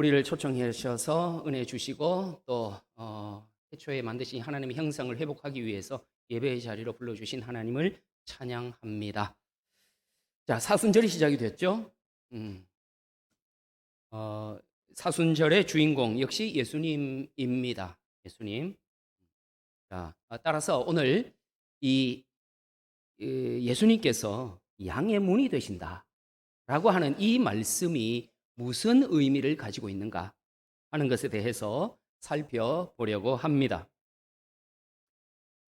우리를 초청해 주셔서 은혜 주시고 또 태초에 만드신 하나님의 형상을 회복하기 위해서 예배의 자리로 불러주신 하나님을 찬양합니다. 자, 사순절이 시작이 됐죠. 음, 어, 사순절의 주인공 역시 예수님입니다. 예수님. 자, 따라서 오늘 이 예수님께서 양의 문이 되신다라고 하는 이 말씀이 무슨 의미를 가지고 있는가 하는 것에 대해서 살펴보려고 합니다.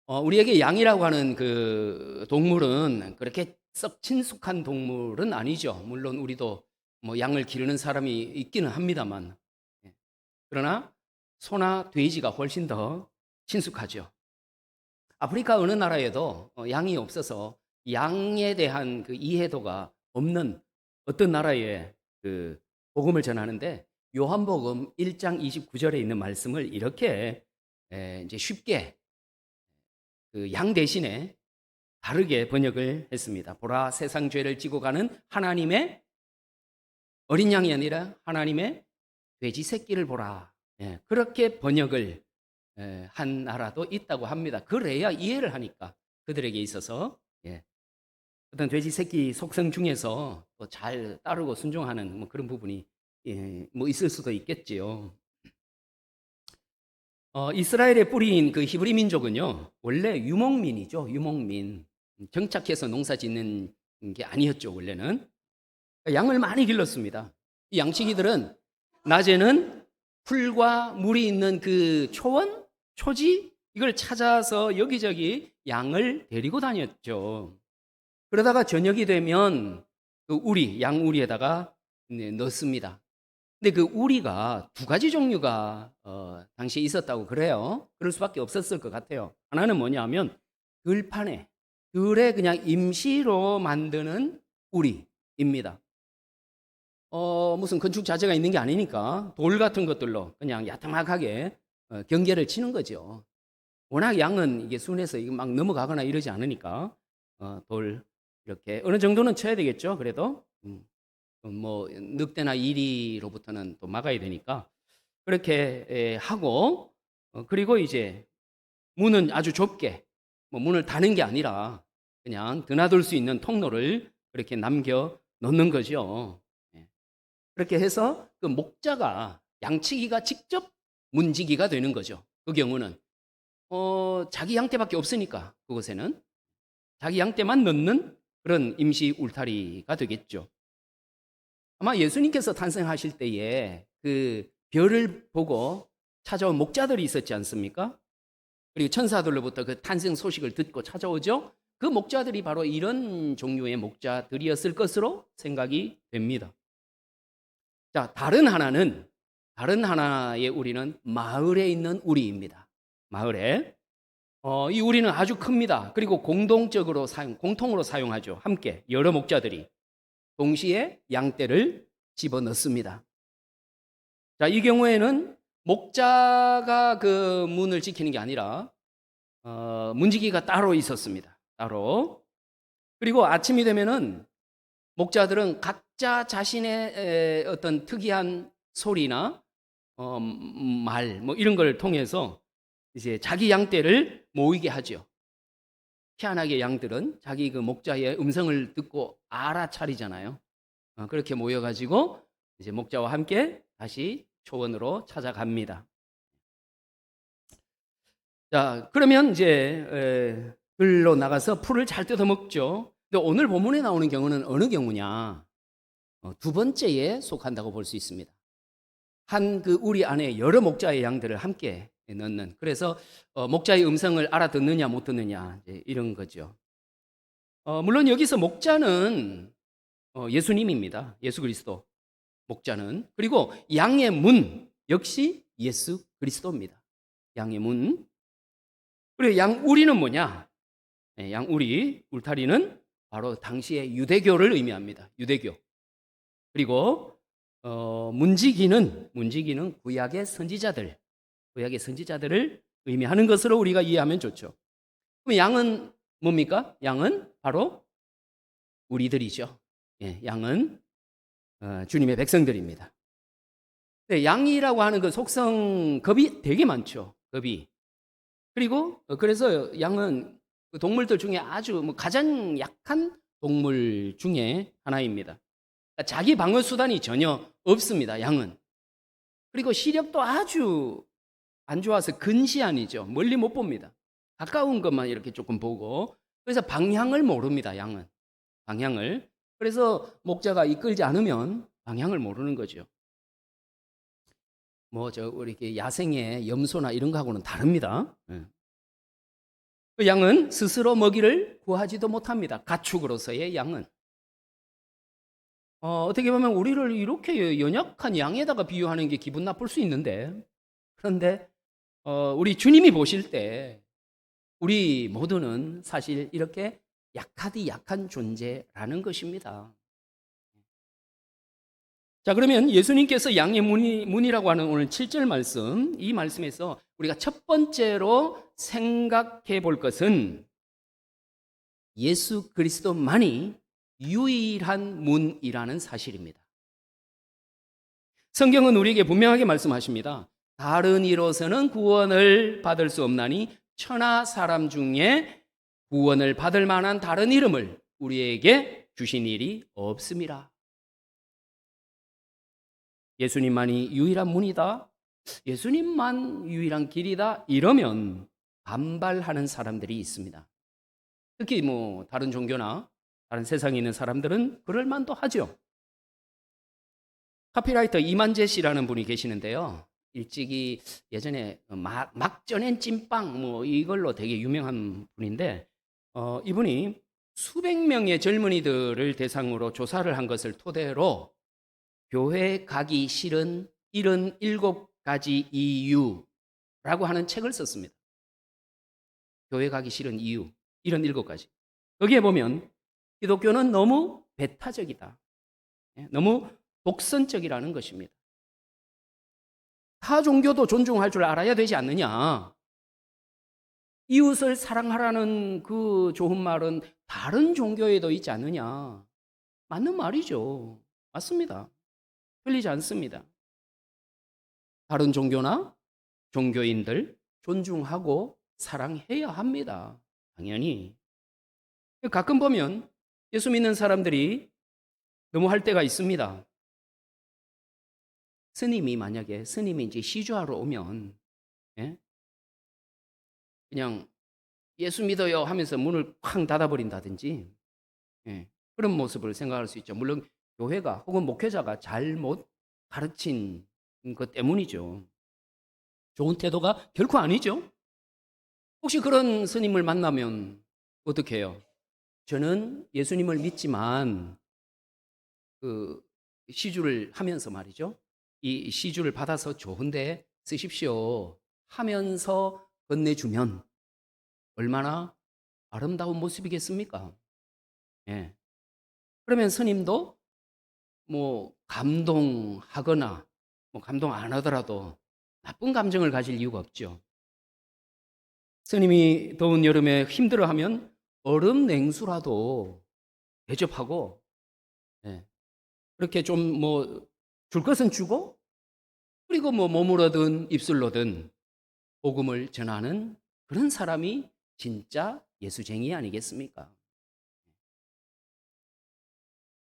우리에게 양이라고 하는 그 동물은 그렇게 썩 친숙한 동물은 아니죠. 물론 우리도 뭐 양을 기르는 사람이 있기는 합니다만, 예. 그러나 소나 돼지가 훨씬 더 친숙하죠. 아프리카 어느 나라에도 양이 없어서 양에 대한 그 이해도가 없는 어떤 나라에 그 복음을 전하는데, 요한복음 1장 29절에 있는 말씀을 이렇게 이제 쉽게 그 양 대신에 다르게 번역을 했습니다. 보라, 세상 죄를 지고 가는 하나님의 어린 양이 아니라 하나님의 돼지 새끼를 보라. 예, 그렇게 번역을 한 나라도 있다고 합니다. 그래야 이해를 하니까 그들에게 있어서, 예, 어떤 돼지 새끼 속성 중에서 또 잘 따르고 순종하는 뭐 그런 부분이, 예, 뭐 있을 수도 있겠지요. 이스라엘의 뿌리인 그 히브리 민족은요, 원래 유목민이죠. 유목민. 정착해서 농사 짓는 게 아니었죠, 원래는. 양을 많이 길렀습니다. 이 양치기들은 낮에는 풀과 물이 있는 그 초원, 초지, 이걸 찾아서 여기저기 양을 데리고 다녔죠. 그러다가 저녁이 되면 그 우리, 양 우리에다가 넣습니다. 근데 그 우리가 두 가지 종류가 당시에 있었다고 그래요. 그럴 수밖에 없었을 것 같아요. 하나는 뭐냐면 들판에, 들에 그냥 임시로 만드는 우리입니다. 무슨 건축 자재가 있는 게 아니니까 돌 같은 것들로 그냥 야트막하게 경계를 치는 거죠. 워낙 양은 이게 순해서 이게 막 넘어가거나 이러지 않으니까 돌 이렇게 어느 정도는 쳐야 되겠죠. 그래도 뭐 늑대나 이리로부터는 또 막아야 되니까 그렇게 하고, 그리고 이제 문은 아주 좁게, 뭐 문을 닫는 게 아니라 그냥 드나들 수 있는 통로를 그렇게 남겨 놓는 거죠. 예. 그렇게 해서 그 목자가 양치기가 직접 문지기가 되는 거죠. 그 경우는 자기 양떼밖에 없으니까 그곳에는 자기 양떼만 넣는 그런 임시 울타리가 되겠죠. 아마 예수님께서 탄생하실 때에 그 별을 보고 찾아온 목자들이 있었지 않습니까? 그리고 천사들로부터 그 탄생 소식을 듣고 찾아오죠. 그 목자들이 바로 이런 종류의 목자들이었을 것으로 생각이 됩니다. 자, 다른 하나의 우리는 마을에 있는 우리입니다. 마을에. 이 우리는 아주 큽니다. 그리고 공통으로 사용하죠. 함께 여러 목자들이 동시에 양떼를 집어넣습니다. 자, 이 경우에는 목자가 그 문을 지키는 게 아니라 문지기가 따로 있었습니다. 따로. 그리고 아침이 되면은 목자들은 각자 자신의 어떤 특이한 소리나 말, 뭐 이런 걸 통해서 이제 자기 양떼를 모이게 하죠. 희한하게 양들은 자기 그 목자의 음성을 듣고 알아차리잖아요. 그렇게 모여가지고 이제 목자와 함께 다시 초원으로 찾아갑니다. 자, 그러면 이제 들로 나가서 풀을 잘 뜯어 먹죠. 근데 오늘 본문에 나오는 경우는 어느 경우냐? 두 번째에 속한다고 볼 수 있습니다. 한 그 우리 안에 여러 목자의 양들을 함께 넣는. 그래서 목자의 음성을 알아듣느냐 못 듣느냐 이런 거죠. 물론 여기서 목자는 예수님입니다. 예수 그리스도 목자는. 그리고 양의 문 역시 예수 그리스도입니다. 양의 문. 그리고 양우리는 뭐냐? 양우리, 울타리는 바로 당시의 유대교를 의미합니다. 유대교. 그리고 문지기는 구약의 선지자들을 의미하는 것으로 우리가 이해하면 좋죠. 그럼 양은 뭡니까? 양은 바로 우리들이죠. 예, 양은 주님의 백성들입니다. 네, 양이라고 하는 그 속성 겁이 되게 많죠. 겁이. 그리고 그래서 양은 그 동물들 중에 아주 뭐 가장 약한 동물 중에 하나입니다. 그러니까 자기 방어 수단이 전혀 없습니다. 양은. 그리고 시력도 아주 안 좋아서 근시안이죠. 멀리 못 봅니다. 가까운 것만 이렇게 조금 보고. 그래서 방향을 모릅니다. 양은. 방향을. 그래서 목자가 이끌지 않으면 방향을 모르는 거죠. 뭐 저 우리 이렇게 야생의 염소나 이런 거하고는 다릅니다. 예. 그 양은 스스로 먹이를 구하지도 못합니다. 가축으로서의 양은. 어떻게 보면 우리를 이렇게 연약한 양에다가 비유하는 게 기분 나쁠 수 있는데, 그런데 우리 주님이 보실 때 우리 모두는 사실 이렇게 약하디 약한 존재라는 것입니다. 자, 그러면 예수님께서 양의 문이라고 하는 오늘 7절 말씀, 이 말씀에서 우리가 첫 번째로 생각해 볼 것은 예수 그리스도만이 유일한 문이라는 사실입니다. 성경은 우리에게 분명하게 말씀하십니다. 다른 이로서는 구원을 받을 수 없나니 천하 사람 중에 구원을 받을 만한 다른 이름을 우리에게 주신 일이 없습니다. 예수님만이 유일한 문이다. 예수님만 유일한 길이다. 이러면 반발하는 사람들이 있습니다. 특히 뭐 다른 종교나 다른 세상에 있는 사람들은 그럴 만도 하죠. 카피라이터 이만재 씨라는 분이 계시는데요. 일찍이 예전에 막전엔 찐빵 뭐 이걸로 되게 유명한 분인데 이분이 수백 명의 젊은이들을 대상으로 조사를 한 것을 토대로 교회 가기 싫은 77가지 이유라고 하는 책을 썼습니다. 교회 가기 싫은 이유 77가지. 거기에 보면 기독교는 너무 배타적이다. 너무 독선적이라는 것입니다. 타 종교도 존중할 줄 알아야 되지 않느냐. 이웃을 사랑하라는 그 좋은 말은 다른 종교에도 있지 않느냐. 맞는 말이죠. 맞습니다. 틀리지 않습니다. 다른 종교나 종교인들 존중하고 사랑해야 합니다. 당연히. 가끔 보면 예수 믿는 사람들이 너무 할 때가 있습니다. 스님이 이제 시주하러 오면, 예? 그냥 예수 믿어요 하면서 문을 쾅 닫아버린다든지, 예, 그런 모습을 생각할 수 있죠. 물론 교회가 혹은 목회자가 잘못 가르친 것 때문이죠. 좋은 태도가 결코 아니죠. 혹시 그런 스님을 만나면 어떻게 해요? 저는 예수님을 믿지만 그 시주를 하면서 말이죠. 이 시주를 받아서 좋은데 쓰십시오 하면서 건네주면 얼마나 아름다운 모습이겠습니까? 예. 그러면 스님도 뭐 감동하거나 뭐 감동 안 하더라도 나쁜 감정을 가질 이유가 없죠. 스님이 더운 여름에 힘들어하면 얼음 냉수라도 대접하고, 예, 그렇게 좀 뭐 줄 것은 주고, 그리고 뭐 몸으로든 입술로든 복음을 전하는 그런 사람이 진짜 예수쟁이 아니겠습니까?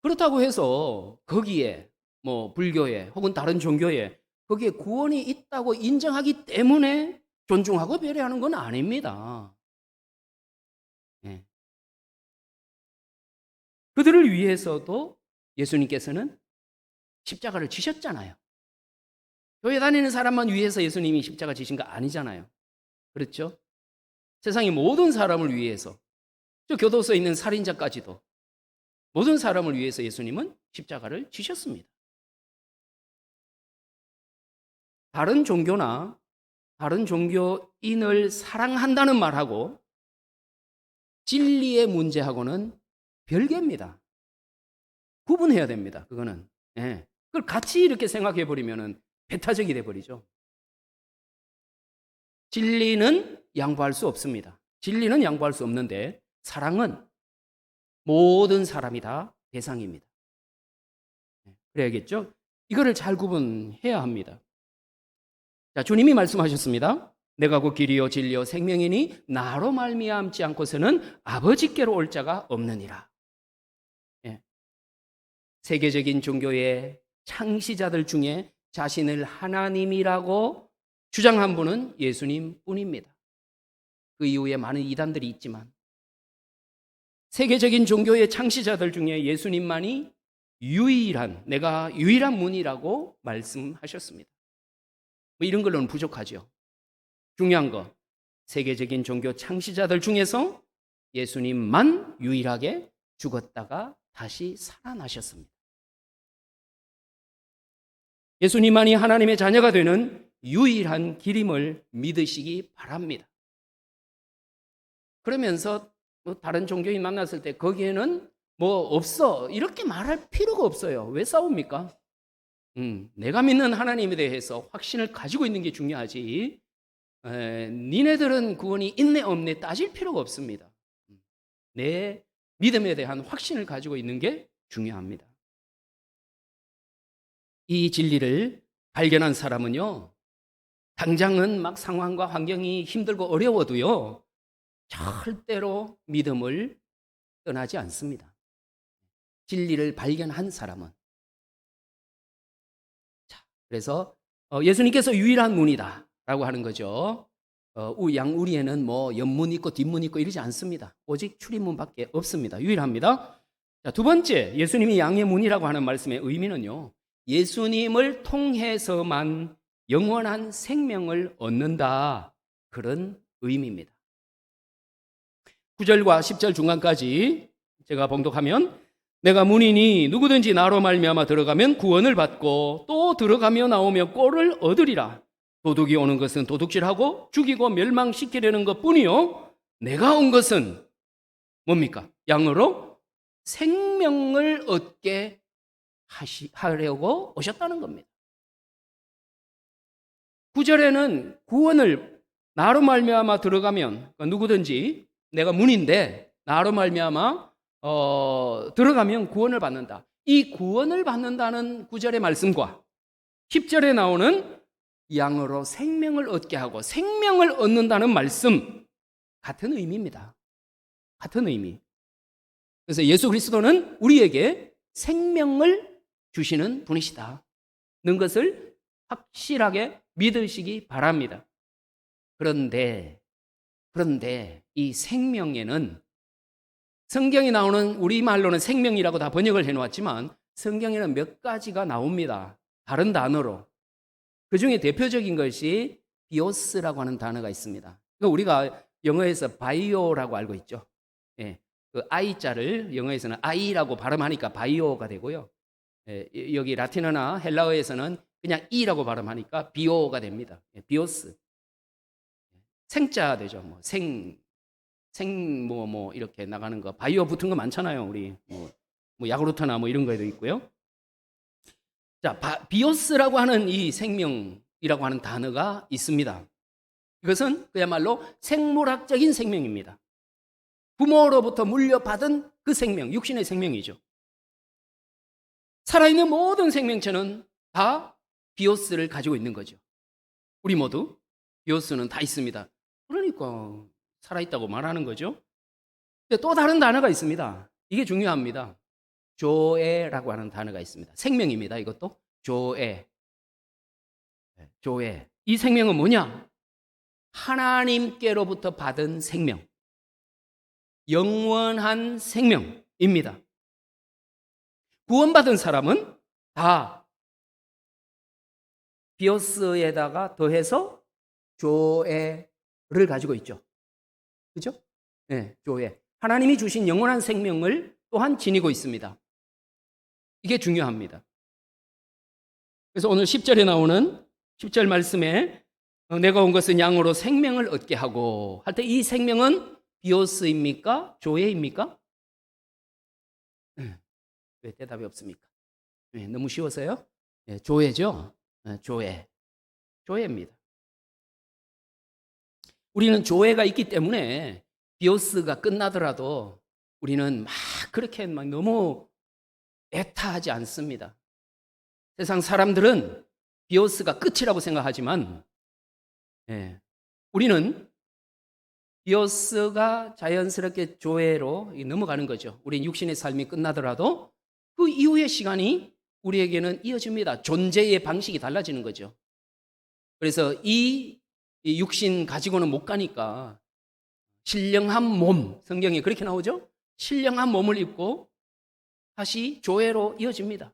그렇다고 해서 거기에 뭐 불교에 혹은 다른 종교에 거기에 구원이 있다고 인정하기 때문에 존중하고 배려하는 건 아닙니다. 예. 그들을 위해서도 예수님께서는 십자가를 지셨잖아요. 교회 다니는 사람만 위해서 예수님이 십자가 지신 거 아니잖아요. 그렇죠? 세상의 모든 사람을 위해서, 저 교도소에 있는 살인자까지도 모든 사람을 위해서 예수님은 십자가를 지셨습니다. 다른 종교나 다른 종교인을 사랑한다는 말하고 진리의 문제하고는 별개입니다. 구분해야 됩니다. 그거는. 예. 그걸 같이 이렇게 생각해 버리면은 배타적이 돼 버리죠. 진리는 양보할 수 없습니다. 진리는 양보할 수 없는데 사랑은 모든 사람이 다 대상입니다. 그래야겠죠? 이거를 잘 구분해야 합니다. 자, 주님이 말씀하셨습니다. 내가 곧 길이요 진리요 생명이니 나로 말미암지 않고서는 아버지께로 올 자가 없느니라. 예. 세계적인 종교의 창시자들 중에 자신을 하나님이라고 주장한 분은 예수님 뿐입니다. 그 이후에 많은 이단들이 있지만 세계적인 종교의 창시자들 중에 예수님만이 내가 유일한 문이라고 말씀하셨습니다. 뭐 이런 걸로는 부족하죠. 중요한 거, 세계적인 종교 창시자들 중에서 예수님만 유일하게 죽었다가 다시 살아나셨습니다. 예수님만이 하나님의 자녀가 되는 유일한 길임을 믿으시기 바랍니다. 그러면서 다른 종교인 만났을 때 거기에는 뭐 없어 이렇게 말할 필요가 없어요. 왜 싸웁니까? 내가 믿는 하나님에 대해서 확신을 가지고 있는 게 중요하지. 니네들은 구원이 있네 없네 따질 필요가 없습니다. 내 믿음에 대한 확신을 가지고 있는 게 중요합니다. 이 진리를 발견한 사람은요, 당장은 막 상황과 환경이 힘들고 어려워도요, 절대로 믿음을 떠나지 않습니다. 진리를 발견한 사람은. 자, 그래서 예수님께서 유일한 문이다 라고 하는 거죠. 양우리에는 뭐 옆문 있고 뒷문 있고 이러지 않습니다. 오직 출입문밖에 없습니다. 유일합니다. 자, 두 번째, 예수님이 양의 문이라고 하는 말씀의 의미는요, 예수님을 통해서만 영원한 생명을 얻는다, 그런 의미입니다. 9절과 10절 중간까지 제가 봉독하면, 내가 문이니 누구든지 나로 말미암아 들어가면 구원을 받고 또 들어가며 나오며 꼴을 얻으리라. 도둑이 오는 것은 도둑질하고 죽이고 멸망시키려는 것뿐이요, 내가 온 것은 뭡니까? 양으로 생명을 얻게 하려고 오셨다는 겁니다. 9절에는 구원을 나로 말미암아 들어가면, 그러니까 누구든지 내가 문인데 나로 말미암아 들어가면 구원을 받는다. 이 구원을 받는다는 9절의 말씀과 10절에 나오는 양으로 생명을 얻게 하고 생명을 얻는다는 말씀, 같은 의미입니다. 같은 의미. 그래서 예수 그리스도는 우리에게 생명을 주시는 분이시다 는 것을 확실하게 믿으시기 바랍니다. 그런데 이 생명에는, 성경에 나오는, 우리말로는 생명이라고 다 번역을 해놓았지만 성경에는 몇 가지가 나옵니다. 다른 단어로. 그 중에 대표적인 것이 비오스라고 하는 단어가 있습니다. 우리가 영어에서 바이오라고 알고 있죠. 예, 그 I자를 영어에서는 I라고 발음하니까 바이오가 되고요. 예, 여기 라틴어나 헬라어에서는 그냥 E라고 발음하니까 비오가 됩니다. 예, 비오스. 생자 되죠. 뭐 이렇게 나가는 거, 바이오 붙은 거 많잖아요. 우리 뭐 야구르트나 뭐 이런 거에도 있고요. 자, 비오스라고 하는 이 생명이라고 하는 단어가 있습니다. 이것은 그야말로 생물학적인 생명입니다. 부모로부터 물려받은 그 생명, 육신의 생명이죠. 살아있는 모든 생명체는 다 비오스를 가지고 있는 거죠. 우리 모두 비오스는 다 있습니다. 그러니까 살아있다고 말하는 거죠. 근데 또 다른 단어가 있습니다. 이게 중요합니다. 조에라고 하는 단어가 있습니다. 생명입니다. 이것도 조에. 조에. 이 생명은 뭐냐? 하나님께로부터 받은 생명, 영원한 생명입니다. 구원받은 사람은 다 비오스에다가 더해서 조에를 가지고 있죠. 그죠? 네, 조에. 하나님이 주신 영원한 생명을 또한 지니고 있습니다. 이게 중요합니다. 그래서 오늘 10절에 나오는 10절 말씀에 내가 온 것은 양으로 생명을 얻게 하고 할 때, 이 생명은 비오스입니까? 조에입니까? 왜 대답이 없습니까? 너무 쉬워서요? 조에죠? 조에입니다. 우리는 조에가 있기 때문에 비오스가 끝나더라도 우리는 막 그렇게 막 너무 애타하지 않습니다. 세상 사람들은 비오스가 끝이라고 생각하지만 예, 우리는 비오스가 자연스럽게 조회로 넘어가는 거죠. 우린 육신의 삶이 끝나더라도 그 이후의 시간이 우리에게는 이어집니다. 존재의 방식이 달라지는 거죠. 그래서 이 육신 가지고는 못 가니까 신령한 몸, 성경에 그렇게 나오죠? 신령한 몸을 입고 다시 조회로 이어집니다.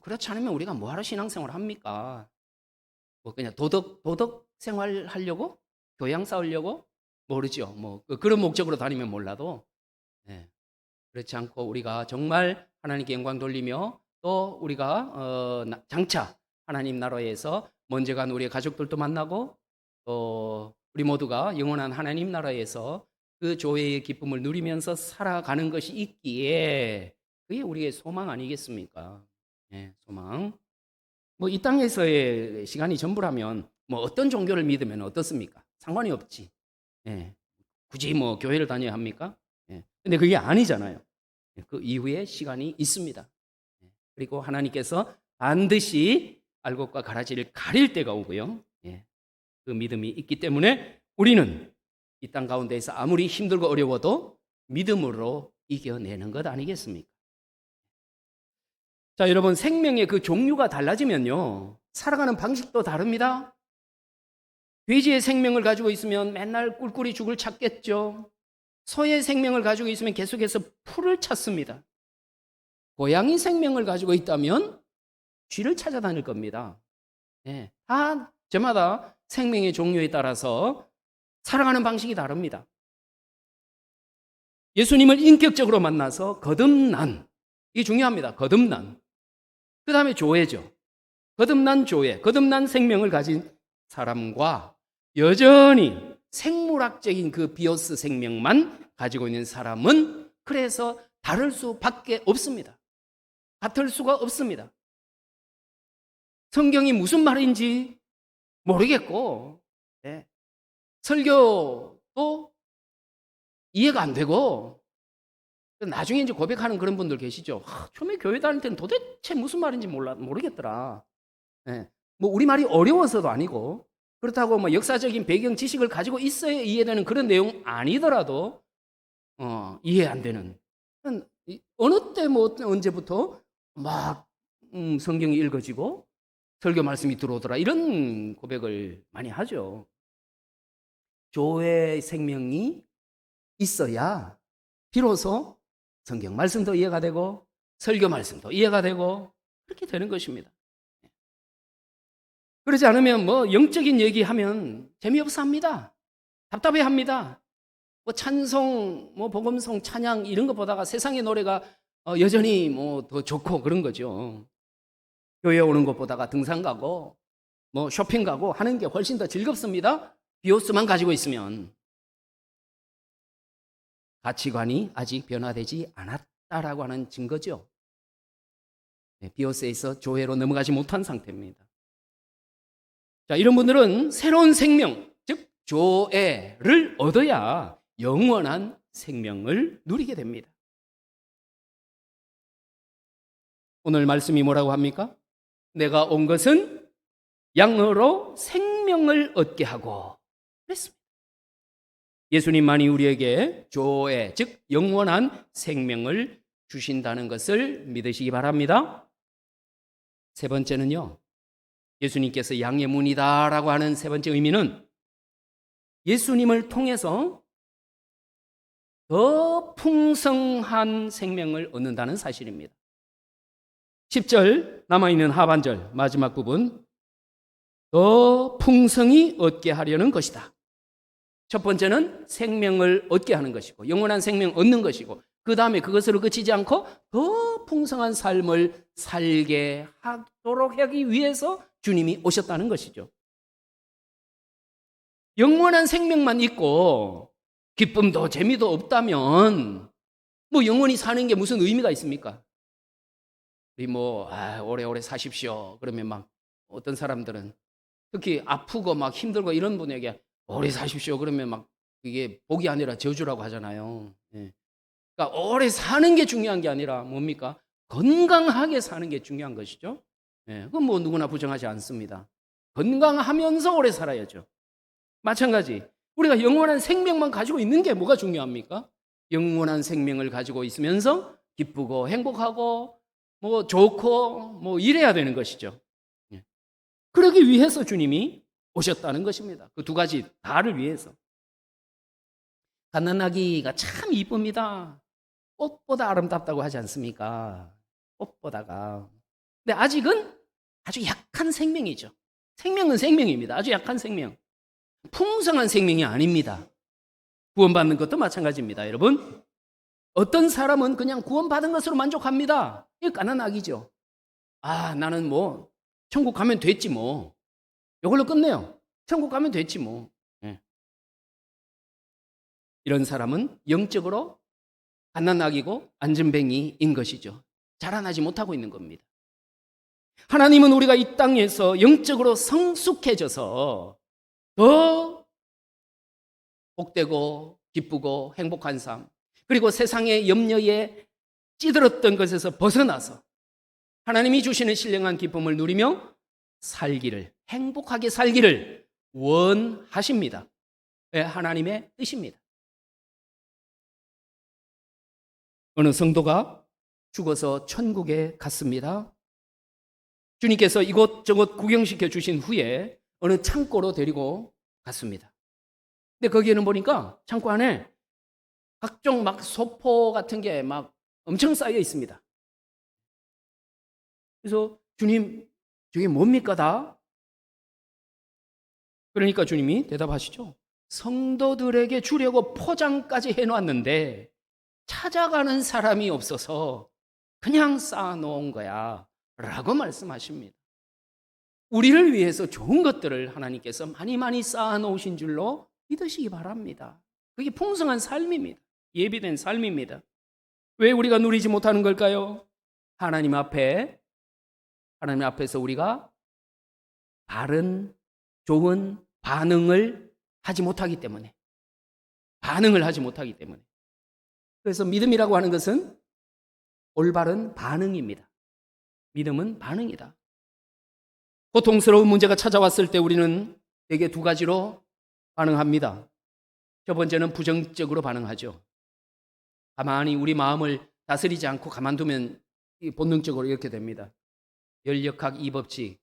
그렇지 않으면 우리가 뭐하러 신앙생활을 합니까? 그냥 도덕 생활 하려고? 교양 쌓으려고? 모르죠. 그런 목적으로 다니면 몰라도. 네. 그렇지 않고 우리가 정말 하나님께 영광 돌리며 또 우리가 장차 하나님 나라에서 먼저 간 우리의 가족들도 만나고 또 우리 모두가 영원한 하나님 나라에서 그 조회의 기쁨을 누리면서 살아가는 것이 있기에 그게 우리의 소망 아니겠습니까? 네, 소망. 이 땅에서의 시간이 전부라면 어떤 종교를 믿으면 어떻습니까? 상관이 없지. 예. 굳이 교회를 다녀야 합니까? 예. 근데 그게 아니잖아요. 그 이후에 시간이 있습니다. 예. 그리고 하나님께서 반드시 알곡과 가라지를 가릴 때가 오고요. 예. 그 믿음이 있기 때문에 우리는 이 땅 가운데에서 아무리 힘들고 어려워도 믿음으로 이겨내는 것 아니겠습니까? 자, 여러분, 생명의 그 종류가 달라지면요, 살아가는 방식도 다릅니다. 돼지의 생명을 가지고 있으면 맨날 꿀꿀이 죽을 찾겠죠. 소의 생명을 가지고 있으면 계속해서 풀을 찾습니다. 고양이 생명을 가지고 있다면 쥐를 찾아다닐 겁니다. 네, 다 저마다 생명의 종류에 따라서 살아가는 방식이 다릅니다. 예수님을 인격적으로 만나서 거듭난, 이게 중요합니다. 거듭난. 그 다음에 조회죠. 거듭난 조회, 거듭난 생명을 가진 사람과 여전히 생물학적인 그 비오스 생명만 가지고 있는 사람은 그래서 다를 수밖에 없습니다. 같을 수가 없습니다. 성경이 무슨 말인지 모르겠고, 네. 설교도 이해가 안 되고, 나중에 이제 고백하는 그런 분들 계시죠. 처음에 교회 다닐 때는 도대체 무슨 말인지 모르겠더라. 네. 우리 말이 어려워서도 아니고, 그렇다고 역사적인 배경 지식을 가지고 있어야 이해되는 그런 내용 아니더라도, 이해 안 되는. 어느 때 언제부터 성경이 읽어지고, 설교 말씀이 들어오더라. 이런 고백을 많이 하죠. 교회 생명이 있어야 비로소 성경 말씀도 이해가 되고 설교 말씀도 이해가 되고 그렇게 되는 것입니다. 그러지 않으면 영적인 얘기하면 재미없어 합니다. 답답해 합니다. 찬송, 복음송, 찬양 이런 거 보다가 세상의 노래가 여전히 더 좋고 그런 거죠. 교회 오는 것 보다가 등산 가고 쇼핑 가고 하는 게 훨씬 더 즐겁습니다. 비오스만 가지고 있으면. 가치관이 아직 변화되지 않았다라고 하는 증거죠. 비오스에서 조회로 넘어가지 못한 상태입니다. 자, 이런 분들은 새로운 생명, 즉 조회를 얻어야 영원한 생명을 누리게 됩니다. 오늘 말씀이 뭐라고 합니까? 내가 온 것은 양으로 생명을 얻게 하고 그랬습니다. 예수님만이 우리에게 조회, 즉 영원한 생명을 주신다는 것을 믿으시기 바랍니다. 세 번째는요, 예수님께서 양의 문이다라고 하는 세 번째 의미는 예수님을 통해서 더 풍성한 생명을 얻는다는 사실입니다. 10절 남아있는 하반절 마지막 부분, 더 풍성히 얻게 하려는 것이다. 첫 번째는 생명을 얻게 하는 것이고 영원한 생명 얻는 것이고 그 다음에 그것으로 그치지 않고 더 풍성한 삶을 살게 하도록 하기 위해서 주님이 오셨다는 것이죠. 영원한 생명만 있고 기쁨도 재미도 없다면 영원히 사는 게 무슨 의미가 있습니까? 우리 오래오래 사십시오 그러면 어떤 사람들은 특히 아프고 힘들고 이런 분에게 오래 사십시오 그러면 이게 복이 아니라 저주라고 하잖아요. 예. 그러니까 오래 사는 게 중요한 게 아니라 뭡니까? 건강하게 사는 게 중요한 것이죠. 예, 그건 뭐 누구나 부정하지 않습니다. 건강하면서 오래 살아야죠. 마찬가지. 우리가 영원한 생명만 가지고 있는 게 뭐가 중요합니까? 영원한 생명을 가지고 있으면서 기쁘고 행복하고 뭐 좋고 뭐 이래야 되는 것이죠. 예. 그러기 위해서 주님이 오셨다는 것입니다. 그 두 가지 다를 위해서. 갓난아기가 참 이쁩니다. 꽃보다 아름답다고 하지 않습니까? 꽃보다가. 근데 아직은 아주 약한 생명이죠. 생명은 생명입니다. 아주 약한 생명. 풍성한 생명이 아닙니다. 구원받는 것도 마찬가지입니다. 여러분, 어떤 사람은 그냥 구원받은 것으로 만족합니다. 이게 갓난아기죠. 아, 나는 뭐 천국 가면 됐지 뭐. 이걸로 끝내요. 천국 가면 됐지 뭐. 예. 이런 사람은 영적으로 갓난아기고 안전뱅이인 것이죠. 자라나지 못하고 있는 겁니다. 하나님은 우리가 이 땅에서 영적으로 성숙해져서 더 복되고 기쁘고 행복한 삶, 그리고 세상의 염려에 찌들었던 것에서 벗어나서 하나님이 주시는 신령한 기쁨을 누리며 살기를, 행복하게 살기를 원하십니다. 하나님의 뜻입니다. 어느 성도가 죽어서 천국에 갔습니다. 주님께서 이곳저곳 구경시켜 주신 후에 어느 창고로 데리고 갔습니다. 근데 거기에는 보니까 창고 안에 각종 막 소포 같은 게 막 엄청 쌓여 있습니다. 그래서 주님, 저게 뭡니까 다? 그러니까 주님이 대답하시죠. 성도들에게 주려고 포장까지 해놨는데 찾아가는 사람이 없어서 그냥 쌓아놓은 거야 라고 말씀하십니다. 우리를 위해서 좋은 것들을 하나님께서 많이 쌓아놓으신 줄로 믿으시기 바랍니다. 그게 풍성한 삶입니다. 예비된 삶입니다. 왜 우리가 누리지 못하는 걸까요? 하나님 앞에서 우리가 바른, 좋은 반응을 하지 못하기 때문에. 그래서 믿음이라고 하는 것은 올바른 반응입니다. 믿음은 반응이다. 고통스러운 문제가 찾아왔을 때 우리는 대개 두 가지로 반응합니다. 첫 번째는 부정적으로 반응하죠. 가만히 우리 마음을 다스리지 않고 가만두면 본능적으로 이렇게 됩니다. 열역학 2법칙,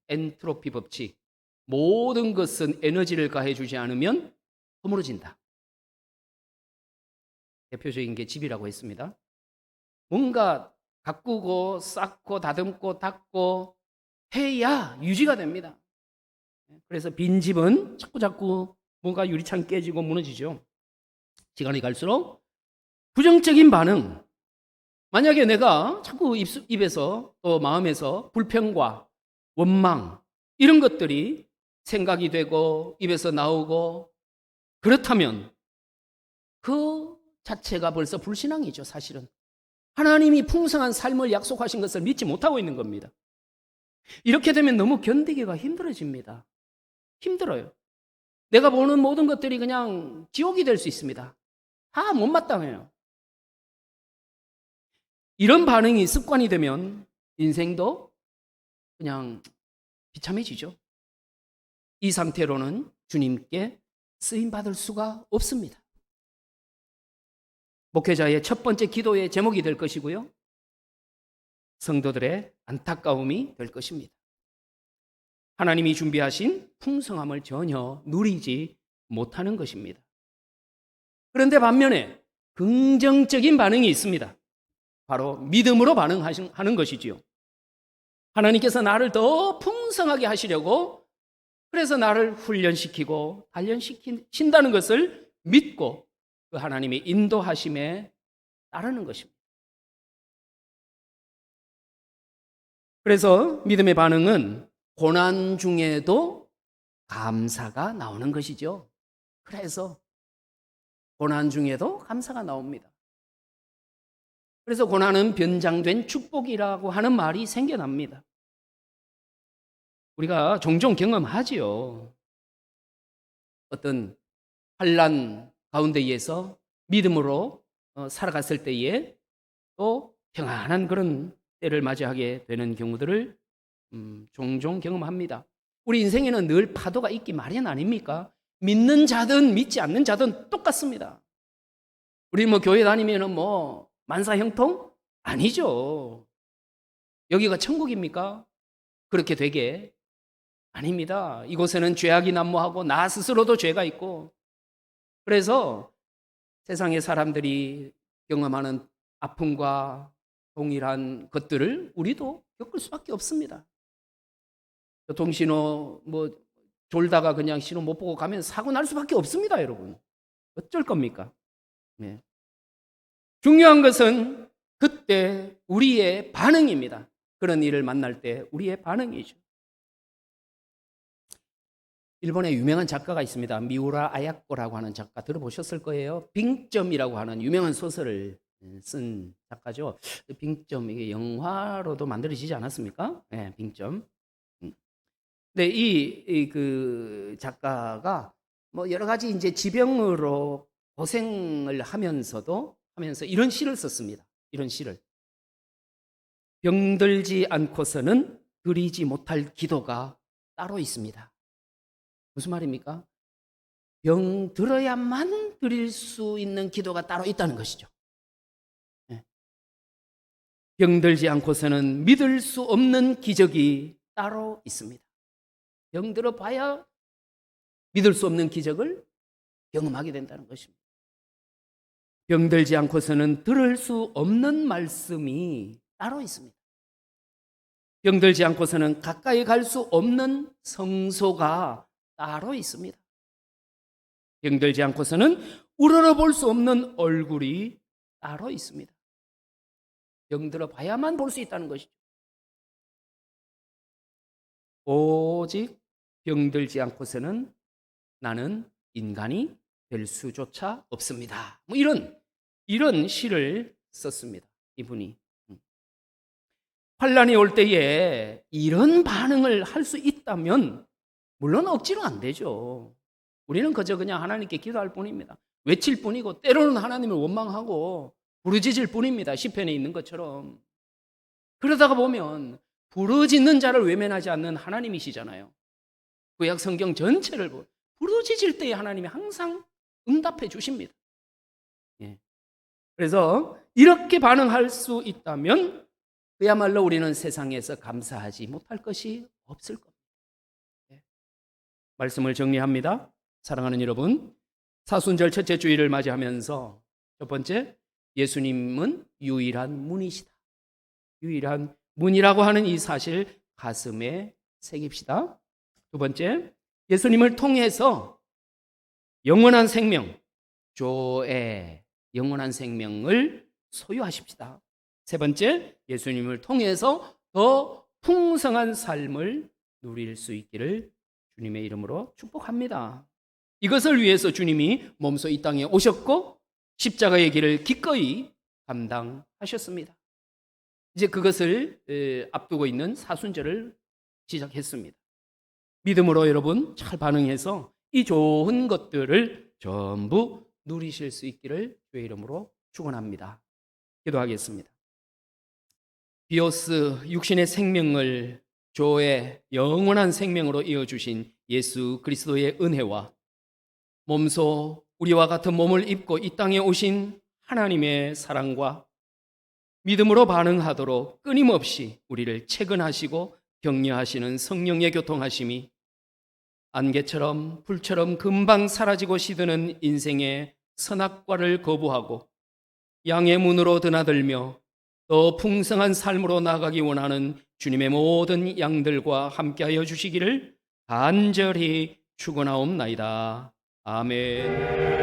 엔트로피 법칙. 모든 것은 에너지를 가해주지 않으면 허물어진다. 대표적인 게 집이라고 했습니다. 뭔가 가꾸고 쌓고 다듬고 닦고 해야 유지가 됩니다. 그래서 빈 집은 자꾸 뭔가 유리창 깨지고 무너지죠. 시간이 갈수록 부정적인 반응. 만약에 내가 자꾸 입에서 또 마음에서 불평과 원망 이런 것들이 생각이 되고 입에서 나오고 그렇다면 그 자체가 벌써 불신앙이죠, 사실은. 하나님이 풍성한 삶을 약속하신 것을 믿지 못하고 있는 겁니다. 이렇게 되면 너무 견디기가 힘들어집니다. 힘들어요. 내가 보는 모든 것들이 그냥 지옥이 될 수 있습니다. 다 못마땅해요. 이런 반응이 습관이 되면 인생도 그냥 비참해지죠. 이 상태로는 주님께 쓰임받을 수가 없습니다. 목회자의 첫 번째 기도의 제목이 될 것이고요. 성도들의 안타까움이 될 것입니다. 하나님이 준비하신 풍성함을 전혀 누리지 못하는 것입니다. 그런데 반면에 긍정적인 반응이 있습니다. 바로 믿음으로 반응하는 것이지요. 하나님께서 나를 더 풍성하게 하시려고 그래서 나를 훈련시키고 단련시킨다는 것을 믿고 그 하나님의 인도하심에 따르는 것입니다. 그래서 믿음의 반응은 고난 중에도 감사가 나오는 것이죠. 그래서 고난 중에도 감사가 나옵니다. 그래서 고난은 변장된 축복이라고 하는 말이 생겨납니다. 우리가 종종 경험하지요. 어떤 환난 가운데에서 믿음으로 살아갔을 때에 또 평안한 그런 때를 맞이하게 되는 경우들을 종종 경험합니다. 우리 인생에는 늘 파도가 있기 마련 아닙니까? 믿는 자든 믿지 않는 자든 똑같습니다. 우리 교회 다니면은 만사형통? 아니죠. 여기가 천국입니까? 그렇게 되게? 아닙니다. 이곳에는 죄악이 난무하고 나 스스로도 죄가 있고, 그래서 세상의 사람들이 경험하는 아픔과 동일한 것들을 우리도 겪을 수밖에 없습니다. 교통신호 졸다가 그냥 신호 못 보고 가면 사고 날 수밖에 없습니다, 여러분. 어쩔 겁니까? 네. 중요한 것은 그때 우리의 반응입니다. 그런 일을 만날 때 우리의 반응이죠. 일본에 유명한 작가가 있습니다. 미우라 아야코라고 하는 작가 들어보셨을 거예요. 빙점이라고 하는 유명한 소설을 쓴 작가죠. 빙점, 이게 영화로도 만들어지지 않았습니까? 네, 빙점. 네, 그 작가가 여러 가지 이제 지병으로 고생을 하면서 이런 시를 썼습니다. 이런 시를. 병들지 않고서는 드리지 못할 기도가 따로 있습니다. 무슨 말입니까? 병들어야만 드릴 수 있는 기도가 따로 있다는 것이죠. 병들지 않고서는 믿을 수 없는 기적이 따로 있습니다. 병들어 봐야 믿을 수 없는 기적을 경험하게 된다는 것입니다. 병들지 않고서는 들을 수 없는 말씀이 따로 있습니다. 병들지 않고서는 가까이 갈 수 없는 성소가 따로 있습니다. 병들지 않고서는 우러러볼 수 없는 얼굴이 따로 있습니다. 병들어 봐야만 볼 수 있다는 것이죠. 오직 병들지 않고서는 나는 인간이 될 수조차 없습니다. 이런 시를 썼습니다. 이분이. 환란이 올 때에 이런 반응을 할 수 있다면 물론 억지로 안 되죠. 우리는 그냥 하나님께 기도할 뿐입니다. 외칠 뿐이고 때로는 하나님을 원망하고 부르짖을 뿐입니다. 시편에 있는 것처럼. 그러다가 보면 부르짖는 자를 외면하지 않는 하나님이시잖아요. 구약 성경 전체를 부르짖을 때에 하나님이 항상 응답해 주십니다. 예. 그래서 이렇게 반응할 수 있다면 그야말로 우리는 세상에서 감사하지 못할 것이 없을 겁니다. 예. 말씀을 정리합니다. 사랑하는 여러분, 사순절 첫째 주일을 맞이하면서 첫 번째, 예수님은 유일한 문이시다. 유일한 문이라고 하는 이 사실 가슴에 새깁시다. 두 번째, 예수님을 통해서 영원한 생명, 조의 영원한 생명을 소유하십시다. 세 번째, 예수님을 통해서 더 풍성한 삶을 누릴 수 있기를 주님의 이름으로 축복합니다. 이것을 위해서 주님이 몸소 이 땅에 오셨고 십자가의 길을 기꺼이 감당하셨습니다. 이제 그것을 앞두고 있는 사순절을 시작했습니다. 믿음으로 여러분 잘 반응해서 이 좋은 것들을 전부 누리실 수 있기를 주의 이름으로 축원합니다. 기도하겠습니다. 비오스 육신의 생명을 조의 영원한 생명으로 이어주신 예수 그리스도의 은혜와 몸소 우리와 같은 몸을 입고 이 땅에 오신 하나님의 사랑과 믿음으로 반응하도록 끊임없이 우리를 채근하시고 격려하시는 성령의 교통하심이 안개처럼 불처럼 금방 사라지고 시드는 인생의 선악과를 거부하고 양의 문으로 드나들며 더 풍성한 삶으로 나아가기 원하는 주님의 모든 양들과 함께하여 주시기를 간절히 축원하옵나이다. 아멘.